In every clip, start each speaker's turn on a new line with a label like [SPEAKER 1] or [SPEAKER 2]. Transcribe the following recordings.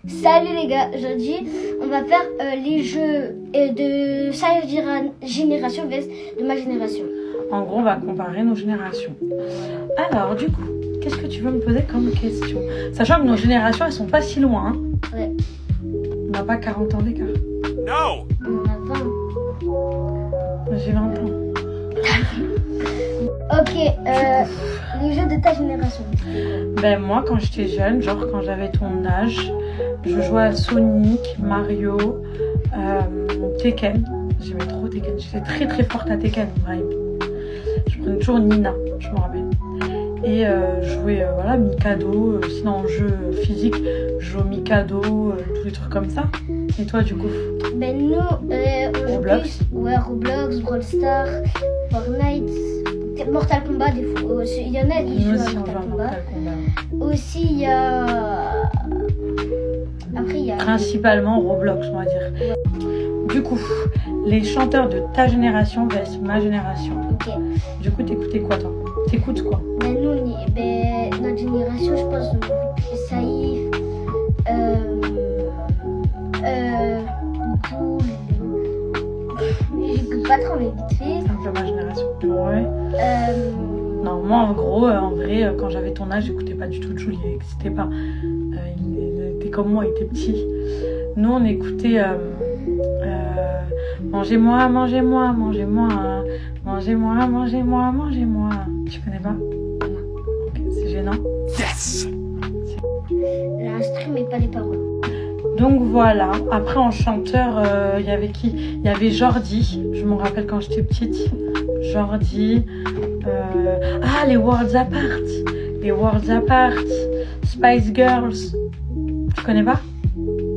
[SPEAKER 1] Salut les gars, aujourd'hui on va faire les jeux de sa génération vs de ma génération.
[SPEAKER 2] En gros, on va comparer nos générations. Alors, du coup, qu'est-ce que tu veux me poser comme question? Sachant que nos générations, elles sont pas si loin. Hein.
[SPEAKER 1] Ouais.
[SPEAKER 2] On n'a pas 40 ans d'écart.
[SPEAKER 3] No.
[SPEAKER 1] On a 20.
[SPEAKER 2] J'ai 20 ans.
[SPEAKER 1] Ok, les jeux de ta génération.
[SPEAKER 2] Ben moi, quand j'étais jeune, genre quand j'avais ton âge, je jouais à Sonic, Mario, Tekken. J'aimais trop Tekken. J'étais très très forte à Tekken, Brahim. Je prenais toujours Nina, je me rappelle. Et je jouais voilà, Mikado. Sinon en jeu physique, je jouais au Mikado, tous les trucs comme ça. Et toi du coup?
[SPEAKER 1] Ben nous, on joue
[SPEAKER 2] Roblox.
[SPEAKER 1] plus. Ouais, Roblox, Brawl Stars, Fortnite, Mortal Kombat des fois. Il y en a qui
[SPEAKER 2] Nous
[SPEAKER 1] jouent
[SPEAKER 2] aussi
[SPEAKER 1] à
[SPEAKER 2] on joue
[SPEAKER 1] Mortal
[SPEAKER 2] à
[SPEAKER 1] Kombat.
[SPEAKER 2] Mortal Kombat.
[SPEAKER 1] Aussi il y a... Après il y a...
[SPEAKER 2] Principalement Roblox, on va dire. Du coup, les chanteurs de ta génération vs ma génération.
[SPEAKER 1] Ok.
[SPEAKER 2] Du coup, t'écoutais quoi toi? T'écoutes quoi?
[SPEAKER 1] Ben nous, notre génération, je pense, Saïf, j'écoute pas trop, mais vite fait.
[SPEAKER 2] C'est un peu ma génération. Ouais. Non, moi en gros, en vrai, quand j'avais ton âge, j'écoutais pas du tout Jules, il n'existait pas. Il était comme moi, il était petit. Nous, on écoutait Mangez-moi, mangez-moi, mangez-moi, mangez-moi, mangez-moi, mangez-moi. Tu connais pas? Ok, c'est gênant.
[SPEAKER 3] Yes.
[SPEAKER 1] L'instru, mais pas les paroles.
[SPEAKER 2] Donc voilà, après en chanteur, il y avait qui? Il y avait Jordi, je me rappelle quand j'étais petite. Jordi, les Worlds Apart, les Worlds Apart, Spice Girls. Tu connais pas?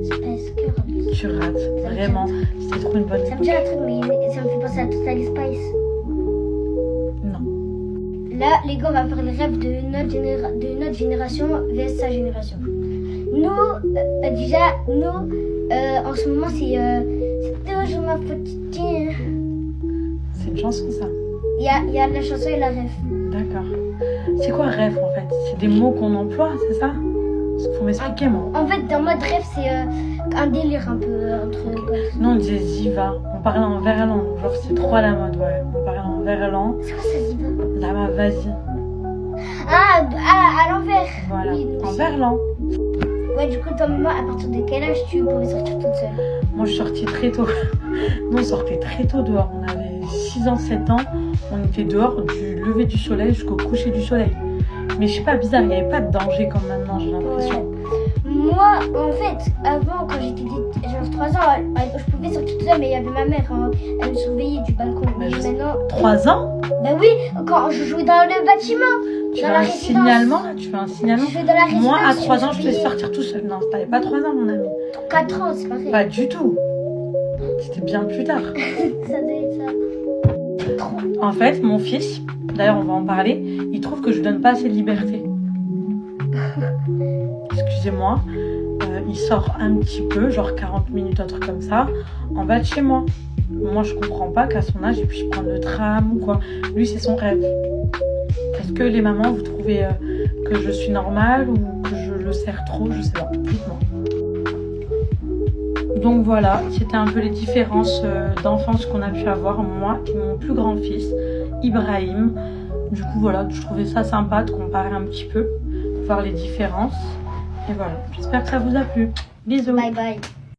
[SPEAKER 1] Spice Girls.
[SPEAKER 2] Tu rates, vraiment, c'était trop une bonne
[SPEAKER 1] Ça me
[SPEAKER 2] époque.
[SPEAKER 1] dit un truc, mais ça me fait penser à Total Spice.
[SPEAKER 2] Non.
[SPEAKER 1] Là, les gars, on va faire les rêves de notre génération vs sa génération. Nous, déjà, en ce moment, c'est toujours ma petite.
[SPEAKER 2] C'est une chanson ça.
[SPEAKER 1] Il y a la chanson et la rêve.
[SPEAKER 2] D'accord. C'est quoi rêve en fait? C'est des mots qu'on emploie, c'est ça? Parce qu'il faut m'expliquer moi.
[SPEAKER 1] En fait, dans mode rêve, c'est un délire un peu entre potes.
[SPEAKER 2] Nous on disait Ziva, on parlait en verlan, genre c'est trop à la mode, ouais. On parlait en verlan.
[SPEAKER 1] C'est quoi ça, Ziva?
[SPEAKER 2] Là, vas-y.
[SPEAKER 1] À l'envers.
[SPEAKER 2] Voilà,
[SPEAKER 1] Oui, nous
[SPEAKER 2] en
[SPEAKER 1] aussi.
[SPEAKER 2] verlan.
[SPEAKER 1] Ouais, du coup, toi, maman, à partir de quel âge tu pouvais sortir toute seule?
[SPEAKER 2] Moi je sortais très tôt. Nous on sortait très tôt dehors. On avait 6 ans, 7 ans. On était dehors du lever du soleil jusqu'au coucher du soleil. Mais je sais pas, bizarre, il n'y avait pas de danger comme maintenant, j'ai l'impression.
[SPEAKER 1] Moi, en fait, avant, quand j'étais genre 3 ans, je pouvais sortir toute seule, mais il y avait ma mère, hein, elle me surveillait du balcon.
[SPEAKER 2] Mais
[SPEAKER 1] Mais maintenant,
[SPEAKER 2] 3 ans?
[SPEAKER 1] bah oui, quand je jouais dans le bâtiment,
[SPEAKER 2] Tu
[SPEAKER 1] dans
[SPEAKER 2] fais
[SPEAKER 1] la
[SPEAKER 2] un
[SPEAKER 1] résidence.
[SPEAKER 2] signalement là? Tu fais un signalement?
[SPEAKER 1] Je fais dans la résidence.
[SPEAKER 2] Moi à 3 ans, je
[SPEAKER 1] suis
[SPEAKER 2] te laisse sortir tout seul. Non, t'avais pas 3 ans, mon ami.
[SPEAKER 1] 4 ans, c'est pareil.
[SPEAKER 2] Pas du tout. C'était bien plus tard.
[SPEAKER 1] Ça doit être ça. Trop.
[SPEAKER 2] En fait, mon fils, d'ailleurs on va en parler, il trouve que je lui donne pas assez de liberté. Excusez-moi, il sort un petit peu, genre 40 minutes, un truc comme ça, en bas de chez moi. Moi je comprends pas qu'à son âge il puisse prendre le tram ou quoi. Lui c'est son rêve. Est-ce que les mamans vous trouvez que je suis normale ou que je le sers trop? Je sais pas, dites-moi. Donc voilà, c'était un peu les différences d'enfance qu'on a pu avoir, moi et mon plus grand fils, Ibrahim. Du coup voilà, je trouvais ça sympa de comparer un petit peu, voir les différences. Et voilà, j'espère que ça vous a plu. Bisous.
[SPEAKER 1] Bye bye.